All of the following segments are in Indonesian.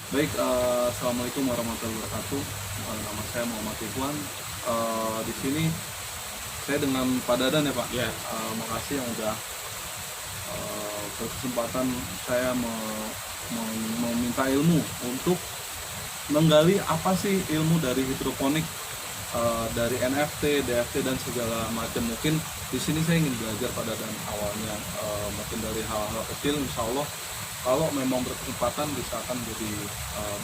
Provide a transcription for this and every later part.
Baik, assalamualaikum warahmatullahi wabarakatuh. Nama saya Muhammad Ridwan. Di sini saya dengan Pak Dadan ya Pak. Ya, Makasih yang udah berkesempatan saya meminta ilmu untuk menggali apa sih ilmu dari hidroponik, dari NFT, DFT dan segala macam. Mungkin di sini saya ingin belajar Pak Dadan awalnya, mungkin dari hal-hal kecil, insya Allah kalau memang berkesempatan bisa akan jadi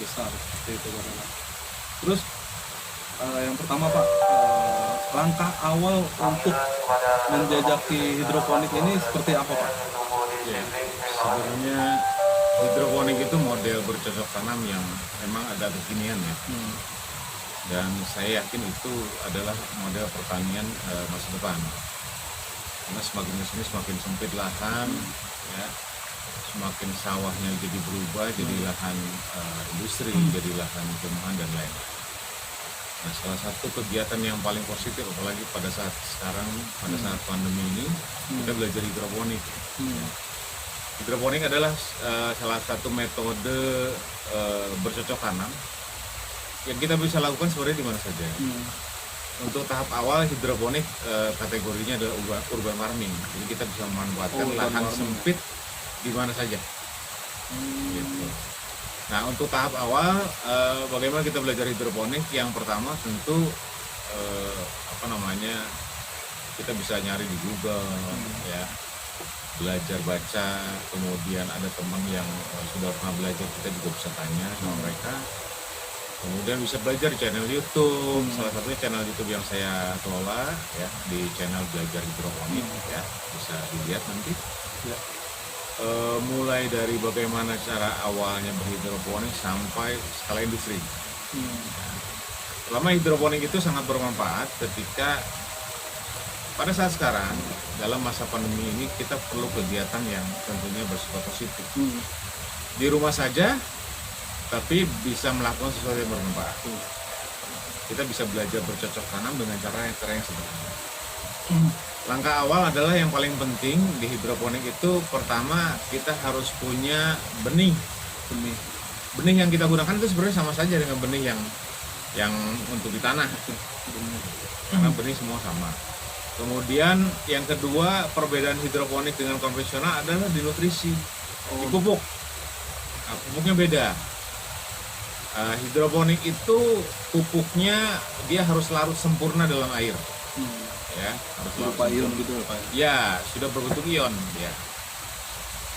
besar seperti itu Pak Dadan. Terus yang pertama Pak, langkah awal untuk menjajaki hidroponik ini seperti apa Pak? ya. Sebenarnya hidroponik itu model bercocok tanam yang memang ada kekinian ya. Dan saya yakin itu adalah model pertanian masa depan. Karena semakin kesini semakin sempit lahan, ya, semakin sawahnya jadi berubah jadi lahan industri, jadi lahan perumahan dan lain-lain. Nah, salah satu kegiatan yang paling positif apalagi pada saat sekarang, pada saat pandemi ini, kita belajar hidroponik. Ya. Hidroponik adalah salah satu metode bercocok tanam yang kita bisa lakukan sebenarnya di mana saja. Untuk tahap awal hidroponik kategorinya adalah urban farming. Jadi kita bisa memanfaatkan lahan sempit di mana saja. Gitu. Nah, untuk tahap awal bagaimana kita belajar hidroponik? Yang pertama tentu kita bisa nyari di Google, ya, belajar baca, kemudian ada teman yang sudah pernah belajar, kita juga bisa tanya sama mereka. Kemudian bisa belajar di channel YouTube, salah satunya channel YouTube yang saya kelola, ya, di channel belajar hidroponik, ya, bisa dilihat nanti. Ya. Mulai dari bagaimana cara awalnya berhidroponik sampai skala industri. Selama hidroponik itu sangat bermanfaat ketika pada saat sekarang dalam masa pandemi ini kita perlu kegiatan yang tentunya bersifat positif. Di rumah saja, tapi bisa melakukan sesuatu yang bermanfaat. Kita bisa belajar bercocok tanam dengan cara yang sederhana. Langkah awal adalah yang paling penting di hidroponik itu, pertama kita harus punya benih. Benih yang kita gunakan itu sebenarnya sama saja dengan benih yang untuk di tanah. Karena benih semua sama. Kemudian yang kedua, perbedaan hidroponik dengan konvensional adalah di nutrisi, di pupuk. Nah, pupuknya beda. Hidroponik itu pupuknya dia harus larut sempurna dalam air. Ya, harus Berupa ion gitu ya Pak? Ya, sudah berbentuk ion, ya.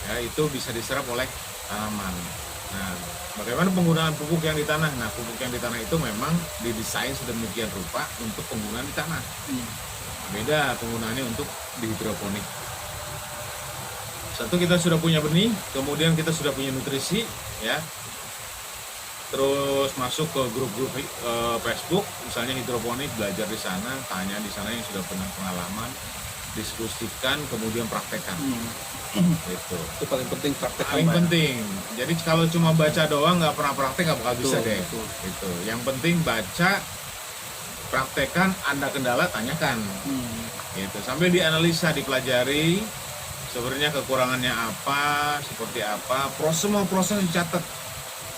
Ya, itu bisa diserap oleh tanaman. Nah, bagaimana penggunaan pupuk yang di tanah? Nah, pupuk yang di tanah itu memang didesain sedemikian rupa untuk penggunaan di tanah. Beda penggunaannya untuk di hidroponik. Satu, kita sudah punya benih, kemudian kita sudah punya nutrisi, ya. Terus masuk ke grup-grup Facebook, misalnya hidroponik, belajar di sana, tanya di sana yang sudah pernah pengalaman, diskusikan, kemudian praktekkan. Gitu. Itu paling penting praktek. Paling penting. Jadi kalau cuma baca doang nggak pernah praktek nggak bakal bisa deh. Gitu. Yang penting baca, praktekkan, ada kendala tanyakan. Gitu. Sambil dianalisa, dipelajari, sebenarnya kekurangannya apa, seperti apa, semua proses dicatat.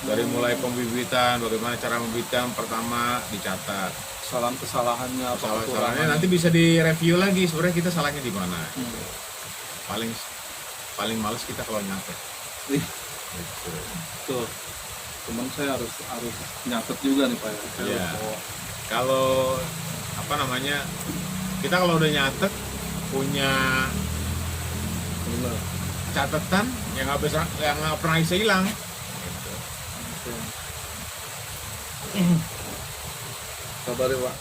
Dari mulai pembibitan, bagaimana cara membibitkan, pertama dicatat. Kesalahannya, Kesalahannya nanti bisa direview lagi, sebenarnya kita salahnya di mana. Paling males kita kalau nyatet. Gitu. Tuh, cuman saya harus nyatet juga nih Pak. Ya. Kalau kita kalau udah nyatet, punya catatan yang nggak pernah bisa hilang. Sabar ya Pak.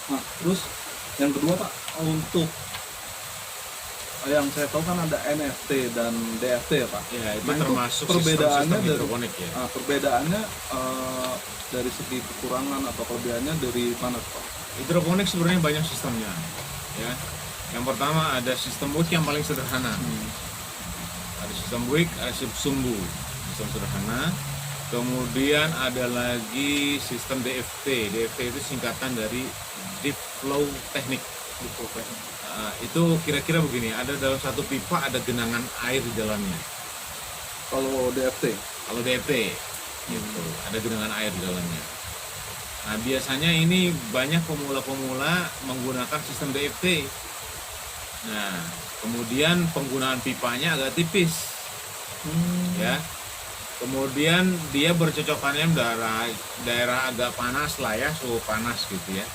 Nah, terus yang kedua Pak, untuk yang saya tahu kan ada NFT dan DFT ya Pak. Ya, itu Nah, termasuk perbedaannya sistem hidroponik ya. Perbedaannya dari segi kekurangan atau kelebihannya dari mana Pak? Hidroponik sebenarnya banyak sistemnya, ya. Yang pertama ada sistem wick yang paling sederhana. Ada sistem wick, ada sistem sumbu, sistem sederhana. Kemudian ada lagi sistem DFT. DFT itu singkatan dari Deep Flow Technique. Itu kira-kira begini, ada dalam satu pipa ada genangan air di dalamnya. Kalau DFT. Kalau DFT, gitu, ada genangan air di dalamnya. Nah, biasanya ini banyak pemula-pemula menggunakan sistem DFT. Nah, kemudian penggunaan pipanya agak tipis, ya. Kemudian dia bercocokannya daerah agak panas lah ya, suhu panas gitu ya.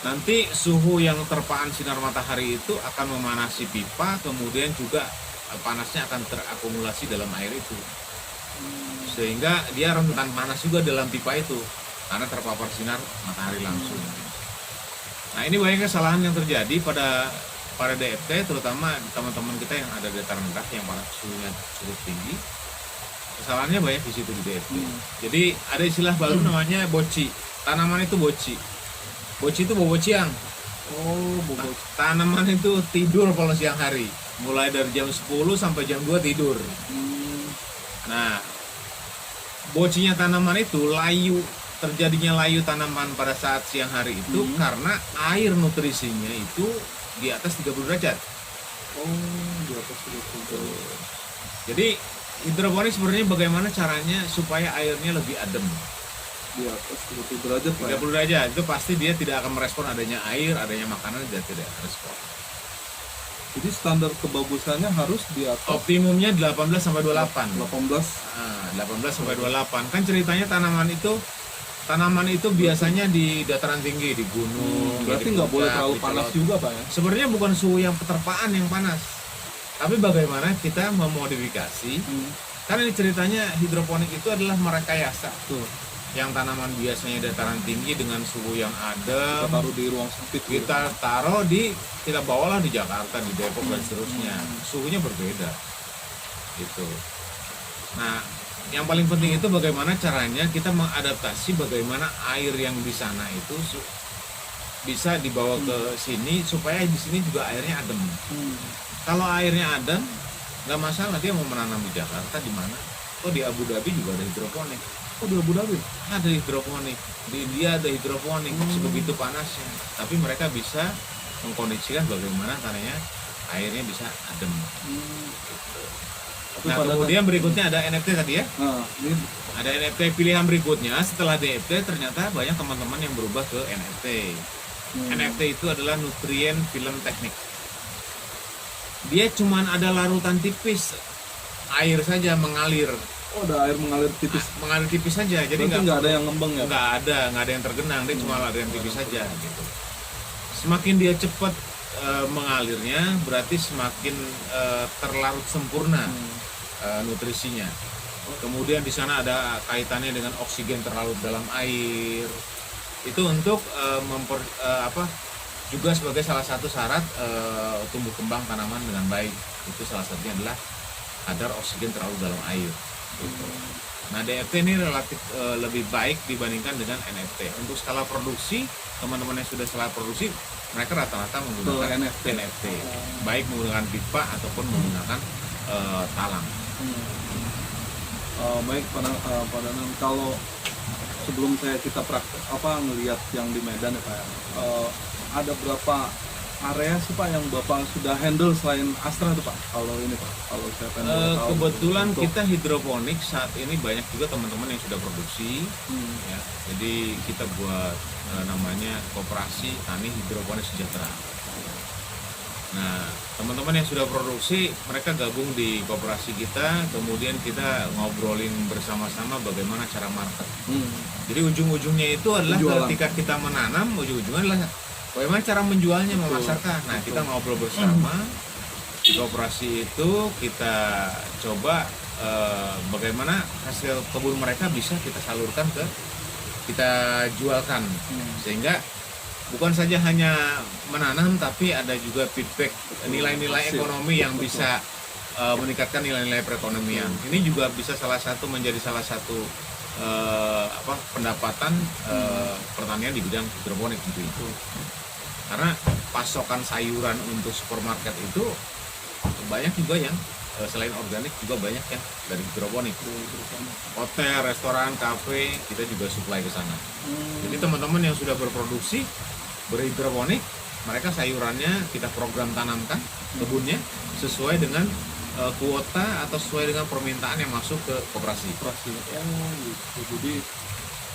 Nanti suhu yang terpaan sinar matahari itu akan memanasi pipa, kemudian juga panasnya akan terakumulasi dalam air itu. Sehingga dia rentan panas juga dalam pipa itu, karena terpapar sinar matahari langsung. Nah, ini banyak kesalahan yang terjadi pada DFT, terutama teman-teman kita yang ada di dataran rendah yang panas suhunya cukup tinggi. Kesalahannya banyak di situ di DFT. Jadi ada istilah baru namanya boci. Tanaman itu boci. Boci itu bobo ciang. Tanaman itu tidur kalau siang hari. Mulai dari jam 10 sampai jam 2 tidur. Nah, bocinya tanaman itu terjadinya layu tanaman pada saat siang hari itu karena air nutrisinya itu di atas 30 derajat. Di atas 30 derajat. Jadi hidroponik sebenarnya bagaimana caranya supaya airnya lebih adem. Di atas 30 derajat Pak. 30 derajat itu pasti dia tidak akan merespon adanya air, adanya makanan, dia tidak respon. Jadi standar kebagusannya harus di atas Optimumnya 18 sampai 28. 18. 18 sampai 28. Kan ceritanya tanaman itu biasanya di dataran tinggi, di gunung. Berarti di nggak boleh puncak, terlalu di panas laut. juga Pak ya? Sebenarnya bukan suhu yang keterpaan yang panas, tapi bagaimana kita memodifikasi. Karena ini ceritanya hidroponik itu adalah merekayasa. Tuh. Yang tanaman biasanya dataran tinggi dengan suhu yang Kita adem, taruh di ruang sempit. kita bawalah di Jakarta, di Depok dan seterusnya. Suhunya berbeda. Gitu. Nah, yang paling penting itu bagaimana caranya kita mengadaptasi bagaimana air yang di sana itu bisa dibawa ke sini supaya di sini juga airnya adem. Kalau airnya adem, nggak masalah dia mau menanam di Jakarta di mana. Oh, di Abu Dhabi juga ada hidroponik. Oh, di Abu Dhabi? Ada hidroponik. Di India ada hidroponik. Sebegitu panasnya. Tapi mereka bisa mengkondisikan bagaimana tanahnya airnya bisa adem. Nah, kemudian berikutnya ada NFT tadi ya. Nah, ini Ada NFT pilihan berikutnya setelah DFT, ternyata banyak teman-teman yang berubah ke NFT. NFT itu adalah nutrien film teknik. Dia cuman ada larutan tipis, air saja mengalir. oh, ada air mengalir tipis. Mengalir tipis saja, jadi Berarti nggak ada yang ngembang ya? nggak ada yang tergenang, dia cuma ada yang tipis saja gitu. Semakin dia cepat mengalirnya, berarti semakin terlarut sempurna nutrisinya. Kemudian di sana ada kaitannya dengan oksigen terlarut dalam air. Itu untuk juga sebagai salah satu syarat tumbuh kembang tanaman dengan baik. Itu salah satunya adalah kadar oksigen terlarut dalam air. Gitu. Nah, DFT ini relatif lebih baik dibandingkan dengan NFT. Untuk skala produksi, teman-teman yang sudah skala produksi, mereka rata-rata menggunakan NFT. Baik menggunakan pipa ataupun menggunakan talang. Baik Pak Danang, kalau sebelum kita praktek ngelihat yang di Medan ya Pak ya, ada berapa area sih Pak yang Bapak sudah handle selain Astra itu Pak? Kalau ini Pak, kalau saya pengen tahu. Kebetulan untuk kita hidroponik saat ini banyak juga teman-teman yang sudah produksi. Ya, jadi kita buat namanya Koperasi Tani Hidroponik Sejahtera. Nah, teman-teman yang sudah produksi, mereka gabung di koperasi kita, kemudian kita ngobrolin bersama-sama bagaimana cara market. Jadi ujung-ujungnya itu adalah ketika kita menanam, ujung-ujungnya adalah bagaimana cara menjualnya, memasarkan. Nah, kita ngobrol bersama di koperasi itu, kita coba bagaimana hasil kebun mereka bisa kita salurkan kita jualkan, sehingga bukan saja hanya menanam, tapi ada juga feedback nilai-nilai ekonomi yang bisa meningkatkan nilai-nilai perekonomian. Ini juga bisa menjadi salah satu pendapatan pertanian di bidang hidroponik gitu. Karena pasokan sayuran untuk supermarket itu banyak juga yang selain organik juga banyak yang dari hidroponik. Hotel, restoran, kafe kita juga supply ke sana. Jadi teman-teman yang sudah berproduksi berhidroponik mereka sayurannya kita program tanamkan kebunnya sesuai dengan kuota atau sesuai dengan permintaan yang masuk ke koperasi. Operasi. Oh gitu. Jadi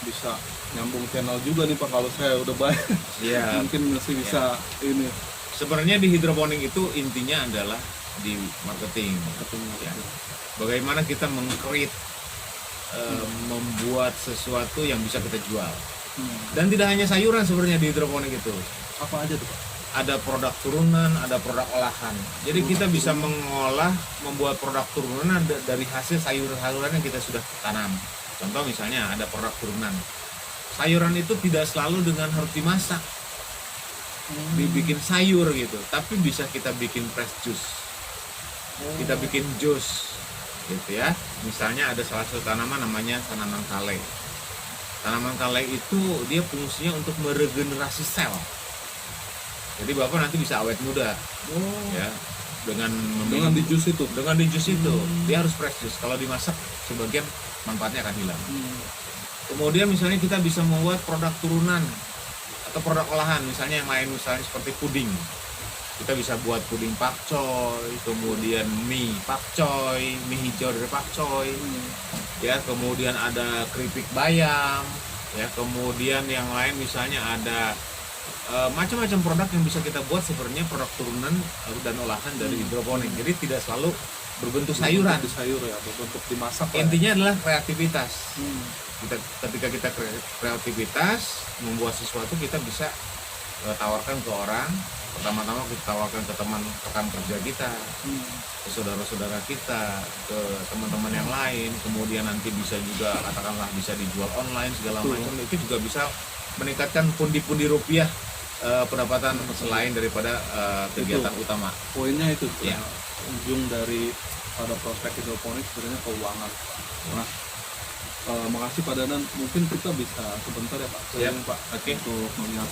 bisa nyambung channel juga nih Pak kalau saya udah bayar. Iya. Mungkin masih bisa ini Sebenarnya di hidroponik itu intinya adalah di marketing. Ya. Bagaimana kita meng-create membuat sesuatu yang bisa kita jual. Dan tidak hanya sayuran sebenarnya di hidroponik itu. Apa aja tuh Pak? Ada produk turunan, ada produk olahan. Jadi kita bisa mengolah, membuat produk turunan dari hasil sayur-sayuran yang kita sudah tanam. Contoh misalnya ada produk turunan. Sayuran itu tidak selalu dengan harus dimasak. Dibikin sayur gitu, tapi bisa kita bikin fresh juice. Kita bikin jus gitu ya. Misalnya ada salah satu tanaman namanya tanaman kale. Tanaman kale itu dia fungsinya untuk meregenerasi sel. Jadi Bapak nanti bisa awet muda. Ya, dengan di jus itu. Dengan di jus itu. Dia harus fresh juice. Kalau dimasak sebagian manfaatnya akan hilang. Kemudian misalnya kita bisa membuat produk turunan atau produk olahan, misalnya yang lain, misalnya seperti puding. Kita bisa buat puding pakcoy, kemudian mie pakcoy, mie hijau dari pakcoy. Ya, kemudian ada keripik bayam, ya, kemudian yang lain misalnya ada macam-macam produk yang bisa kita buat sebenarnya produk turunan dan olahan dari hidroponik. Jadi tidak selalu berbentuk sayuran. Di sayur ya, berbentuk dimasak. Intinya adalah kreativitas. Ketika kita kreativitas membuat sesuatu, kita bisa tawarkan ke orang. Pertama-tama kita tawarkan ke teman rekan kerja kita, ke saudara-saudara kita, ke teman-teman yang lain. Kemudian nanti bisa juga katakanlah bisa dijual online segala macam. Itu juga bisa meningkatkan pundi-pundi rupiah pendapatan selain daripada kegiatan utama. Poinnya itu ya. Ujung dari pada prospek hidroponik sebenarnya keuangan. Nah, makasih Pak Danan. Mungkin kita bisa sebentar ya Pak. Ya, Pak. Oke. Untuk melihat.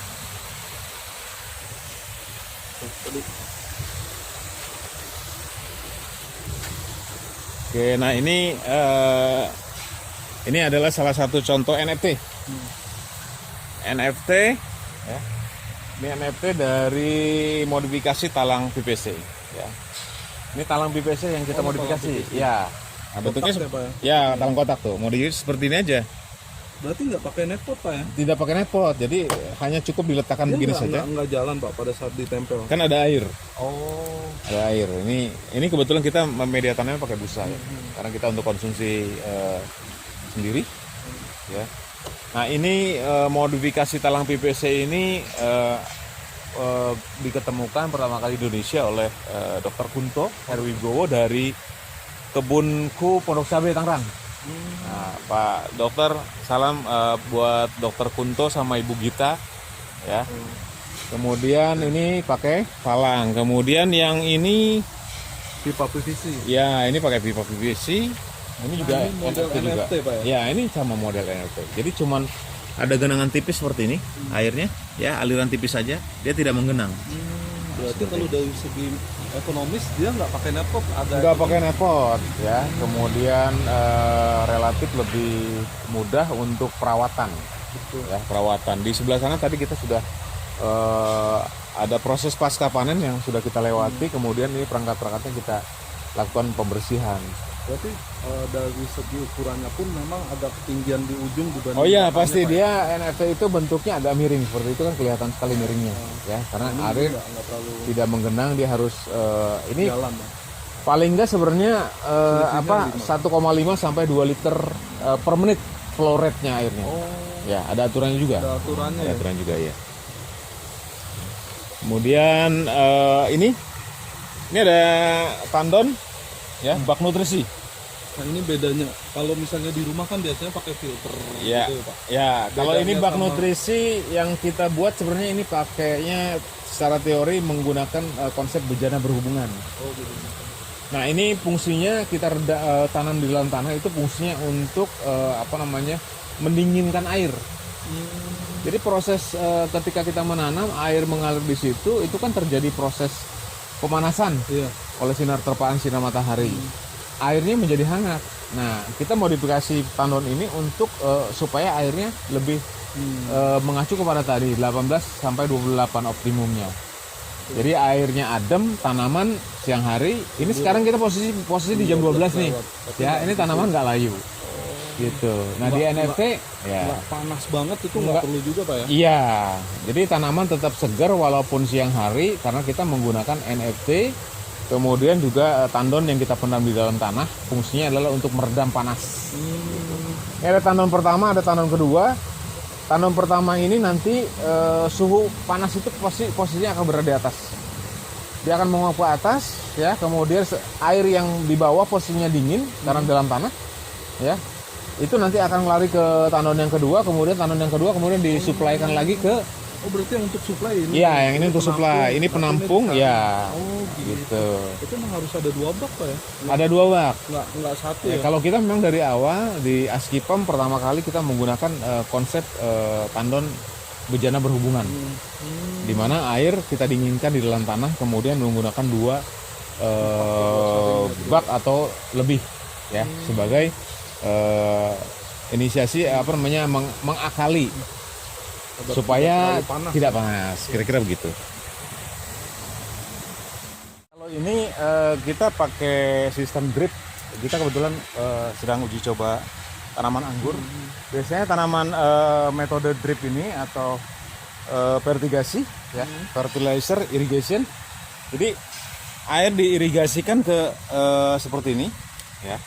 Oke, nah ini adalah salah satu contoh NFT. NFT, ya. Ini NFT dari modifikasi talang PVC. Ya. Ini talang PVC yang kita modifikasi. Ya. Nah, bentuknya Kotak ya, Pak, ya talang kotak tuh. Modifikasi seperti ini aja. Berarti nggak pakai netpot Pak ya? Tidak pakai netpot, jadi hanya cukup diletakkan begini saja. Nggak jalan Pak pada saat ditempel. Kan ada air. Oh. Ada air. Ini kebetulan kita memediatannya pakai busa ya. Karena kita untuk konsumsi sendiri. Ya. Nah ini modifikasi talang PVC ini diketemukan pertama kali di Indonesia oleh Dr. Kunto Herwibowo dari kebunku Pondok Cabe Tangerang. Nah, Pak Dokter, salam buat Dokter Kunto sama Ibu Gita, ya. Kemudian ini pakai palang. Kemudian yang ini Pipa PVC. ya ini pakai pipa PVC. Ini juga ini model NFT juga. NFT, Pak ya? Ya ini sama model NFT. Jadi cuman ada genangan tipis seperti ini airnya, ya aliran tipis saja, dia tidak menggenang. Berarti kalau dari segi ekonomis dia nggak pakai netpot, Nggak pakai netpot, ya. Kemudian relatif lebih mudah untuk perawatan. Ya, perawatan. Di sebelah sana tadi kita sudah ada proses pasca panen yang sudah kita lewati. Kemudian ini perangkat-perangkatnya kita lakukan pembersihan. Berarti dari segi ukurannya pun memang ada ketinggian di ujung dibanding. Oh iya, batangnya, pasti Pak, dia NFT itu bentuknya agak miring seperti itu kan, kelihatan sekali miringnya, ya. Karena Ini air nggak terlalu tidak menggenang, dia harus ini jalan ya. paling enggak sebenarnya Selisihnya 1,5 sampai 2 liter per menit flow rate-nya airnya. Oh, Ya, ada aturannya juga. ada aturannya Ada ya. aturan juga ya. Kemudian ini ada tandon, ya, bak nutrisi. Nah ini bedanya. Kalau misalnya di rumah kan biasanya pakai filter Ya, gitu ya Pak. ya. Kalau Bedanya ini bak sama- nutrisi yang kita buat sebenarnya ini pakainya secara teori menggunakan konsep bejana berhubungan. Oh gitu. Nah ini fungsinya kita tanam di dalam tanah itu fungsinya untuk mendinginkan air. Jadi proses ketika kita menanam air mengalir di situ itu kan terjadi proses pemanasan Iya. oleh sinar terpaan sinar matahari. Airnya menjadi hangat. Nah kita modifikasi tandon ini untuk supaya airnya lebih mengacu kepada tadi 18 sampai 28 optimumnya. Jadi airnya adem, tanaman siang hari. Ini sekarang kita posisi di jam 12 nih. Ya, ini tanaman nggak layu. Gitu. Nah, di NFT ya Nggak panas banget itu nggak perlu juga Pak ya? iya. Jadi tanaman tetap segar walaupun siang hari karena kita menggunakan NFT. Kemudian juga tandon yang kita pendam di dalam tanah, fungsinya adalah untuk meredam panas. Ini ada tandon pertama, ada tandon kedua. Tandon pertama ini nanti suhu panas itu posisinya akan berada di atas. Dia akan menguap ke atas, ya. Kemudian air yang di bawah posisinya dingin karena dalam tanah, ya. Itu nanti akan lari ke tandon yang kedua, kemudian tandon yang kedua kemudian disuplaikan lagi ke. Oh berarti yang untuk supply ini? Iya, yang ini untuk supply. Ini penampung, ya. Oh Gitu. Itu memang harus ada 2 bak Pak ya? Ada 2 bak. Nggak satu Ya, ya? kalau kita memang dari awal di Askipem pertama kali kita menggunakan konsep tandon bejana berhubungan, di mana air kita dinginkan di dalam tanah, kemudian menggunakan 2 bak atau lebih, ya, sebagai inisiasi mengakali supaya tidak panas, kira-kira begitu. Kalau ini kita pakai sistem drip. Kita kebetulan sedang uji coba tanaman anggur. Biasanya tanaman metode drip ini atau fertigasi, ya, fertilizer irrigation. Jadi air diirigasikan ke seperti ini, ya.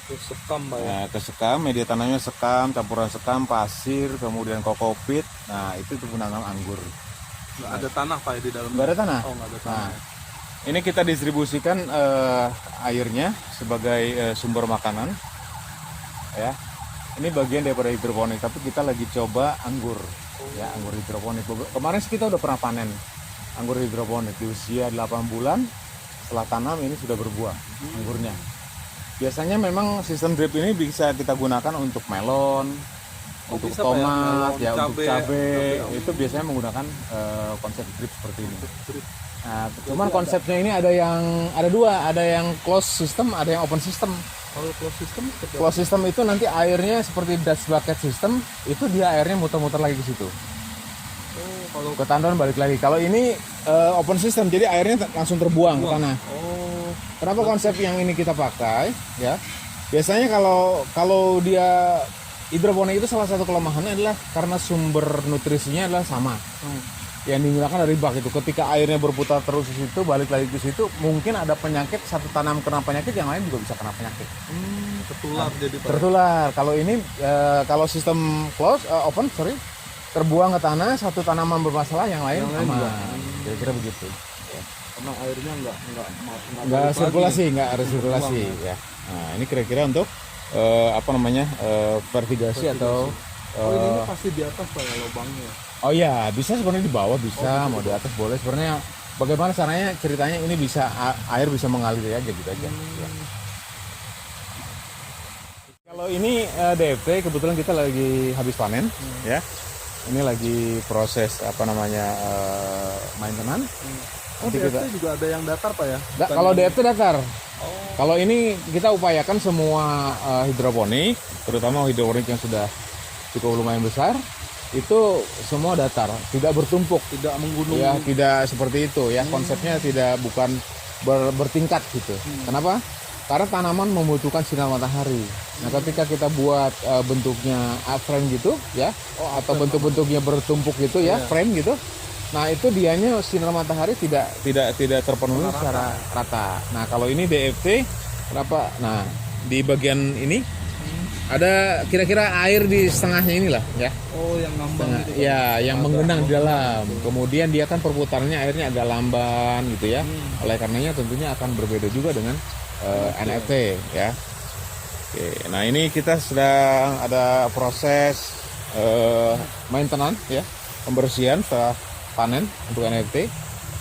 Sekam Pak ya? Nah, ke sekam, media tanamnya sekam, campuran sekam, pasir, kemudian kokopit. Nah, itu penanam anggur. Nggak ada tanah Pak ya di dalam? Nggak ada tanah. Oh nggak ada tanah. Nah, ini kita distribusikan airnya sebagai sumber makanan, ya. Ini bagian daripada hidroponik, tapi kita lagi coba anggur, ya, anggur hidroponik. Kemarin kita udah pernah panen anggur hidroponik di usia 8 bulan. Setelah tanam ini sudah berbuah anggurnya. Biasanya memang sistem drip ini bisa kita gunakan untuk melon, untuk bisa, Pak, ya? tomat, Melon, ya, untuk cabai. cabai. Itu biasanya menggunakan konsep drip seperti ini. Nah, cuman konsepnya ini ada 2, ada yang closed system, ada yang open system. Kalau closed system seperti apa? Closed system itu nanti airnya seperti dust bucket system, itu dia airnya muter-muter lagi ke situ. Oh, kalau Ke tandon balik lagi. Kalau ini open system, jadi airnya langsung terbuang ke tanah. oh Kenapa konsep yang ini kita pakai, ya? Biasanya kalau dia hidroponik itu salah satu kelemahannya adalah karena sumber nutrisinya adalah sama. Yang digunakan dari bak itu. Ketika airnya berputar terus di situ, balik lagi ke situ, mungkin ada penyakit, satu tanam kena penyakit, yang lain juga bisa kena penyakit. tertular jadi Pak. Tertular. Kalau ini kalau sistem open, terbuang ke tanah, satu tanaman bermasalah, yang lain aman. Kira-kira begitu. Karena airnya nggak Nggak balik sirkulasi, lagi. nggak resirkulasi, ya. Nah, ini kira-kira untuk fertigasi atau Oh ini pasti di atas Pak ya lubangnya. oh ya, bisa sebenarnya di bawah bisa, mau di atas boleh. Sebenarnya bagaimana caranya, ceritanya ini bisa air bisa mengalir aja gitu aja. Ya. Kalau ini DFT kebetulan kita lagi habis panen, ya. Ini lagi proses maintenance. Oh Nanti DFT juga ada yang datar Pak ya? Nggak, kalau DFT datar. Kalau ini kita upayakan semua hidroponik, terutama hidroponik yang sudah cukup lumayan besar, itu semua datar, tidak bertumpuk, Tidak menggunung. ya, tidak seperti itu, ya. Konsepnya bukan bertingkat gitu. Kenapa? Karena tanaman membutuhkan sinar matahari. Nah, ketika kita buat bentuknya frame gitu, ya, atau bentuk-bentuknya bertumpuk gitu, ya, frame gitu. Nah, itu dianya sinar matahari tidak terpenuhi secara rata. Nah, kalau ini DFT, kenapa? Nah, di bagian ini ada kira-kira air di setengahnya inilah, ya. Oh yang ngambang gitu Pak. Ya, yang menggenang di dalam. Kemudian dia kan perputarannya airnya agak lamban gitu, ya. Oleh karenanya tentunya akan berbeda juga dengan NFT, ya. Oke, nah ini kita sedang ada proses maintenance, ya, pembersihan setelah panen untuk NFT.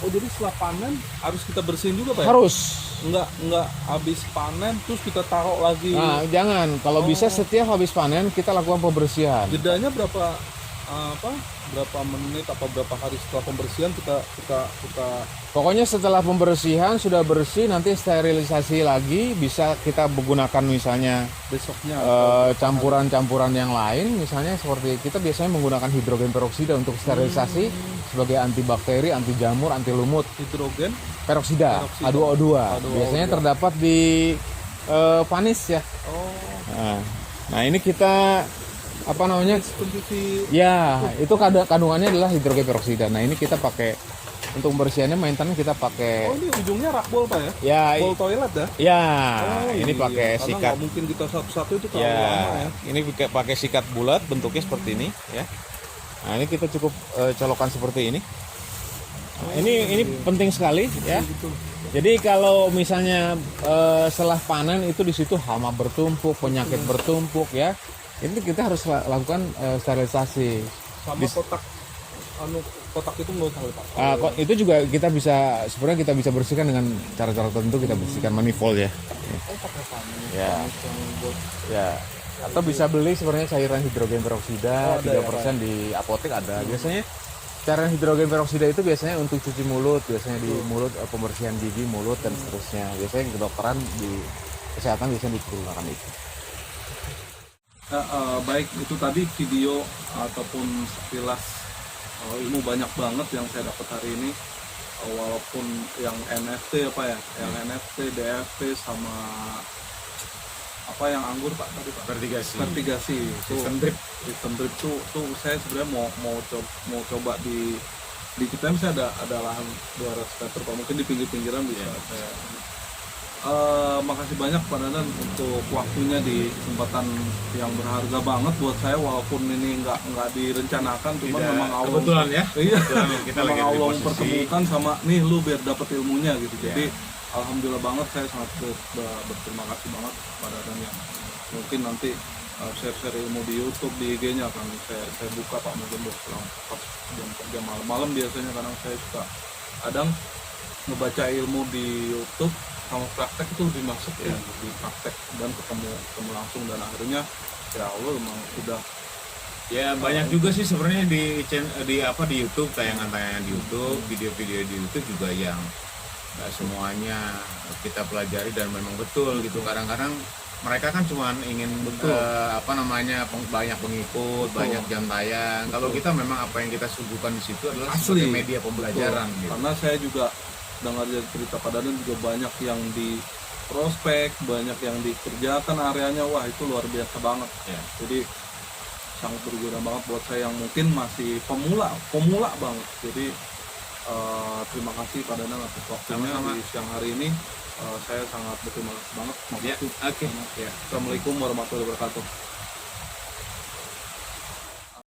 Oh jadi setelah panen harus kita bersihin juga Pak ya? Harus. Nggak habis panen terus kita taruh lagi. Nah, jangan. Kalau bisa setiap habis panen kita lakukan pembersihan. Jedanya berapa berapa menit apa berapa hari setelah pembersihan kita Pokoknya setelah pembersihan sudah bersih, nanti sterilisasi lagi, bisa kita menggunakan misalnya besoknya campuran-campuran yang lain, misalnya seperti kita biasanya menggunakan hidrogen peroksida untuk sterilisasi sebagai antibakteri, anti jamur, anti lumut. hidrogen Peroksida, Peroksida. H2O2. Biasanya H2O2. terdapat di panis ya. Nah, ini kita apa namanya? pencuci Ya, itu kandungannya adalah hidrogen peroksida. Nah, ini kita pakai untuk pembersihannya, maintenance kita pakai. ini ujungnya rakbol Pak ya? Ya, Bol toilet ya? ya, ini Iya, pakai karena sikat. nggak mungkin kita satu-satu itu terlalu lama Ya, ya. ini pakai sikat bulat, bentuknya seperti ini, ya. Nah, ini kita cukup colokan seperti ini. Nah, ini penting sekali, ya. Gitu. Jadi kalau misalnya setelah panen itu di situ hama bertumpuk, penyakit bertumpuk, ya. Ini kita harus lakukan sterilisasi. Sama kotak itu menurut saya Pak. Itu juga kita bisa, sebenarnya kita bisa bersihkan dengan cara-cara tertentu, kita bersihkan manifold ya. Pakai panen. Ya. Yang buat Ya. Atau bisa beli sebenarnya cairan hidrogen peroksida, ada ya, 3% di apotek ada. Biasanya cairan hidrogen peroksida itu biasanya untuk cuci mulut, biasanya di mulut, pembersihan gigi, mulut dan seterusnya. Biasanya kedokteran di kesehatan biasanya digunakan itu. baik itu tadi video ataupun sekilas ilmu banyak banget yang saya dapat hari ini. Walaupun yang NFT apa ya, yang NFT, DFT sama apa yang anggur Pak tadi Pak? Vertigasi. Sistem drip. Sistem drip tuh saya sebenarnya mau coba di kita misalnya ada lahan 200 meter Pak, mungkin di pinggir-pinggiran bisa saya. Makasih banyak Pak Dadan untuk waktunya di kesempatan yang berharga banget buat saya, walaupun ini nggak direncanakan, cuman Tidak, memang Allah kebetulan ya. iya Kebetulan kita memang lagi di Allah posisi. mempertemukan sama nih lu biar dapat ilmunya gitu. Iya. Jadi alhamdulillah banget, saya sangat berterima kasih banget Pak Dadan yang mungkin nanti share ilmu di YouTube, di IG-nya akan saya buka Pak, mungkin pulang pas jam malam biasanya, kadang saya suka kadang ngebaca ilmu di YouTube sama praktek itu lebih masuk ya, di praktek dan ketemu langsung, dan akhirnya ya Allah memang udah Ya banyak juga sih sebenarnya di YouTube, tayangan-tayangan di YouTube, video-video di YouTube juga yang nggak semuanya kita pelajari dan memang betul gitu. Kadang-kadang mereka kan cuma ingin banyak pengikut, banyak jam tayang. Kalau kita memang apa yang kita suguhkan di situ adalah sebagai media pembelajaran gitu. Karena saya juga dengar dari cerita Pak Dadan juga banyak yang di prospek, banyak yang dikerjakan areanya, wah itu luar biasa banget Ya. Jadi sangat berguna banget buat saya yang mungkin masih pemula banget. Jadi terima kasih Pak Dadan atas waktunya di siang hari ini. Saya sangat berterima kasih banget. Ya, oke. Assalamualaikum warahmatullahi wabarakatuh.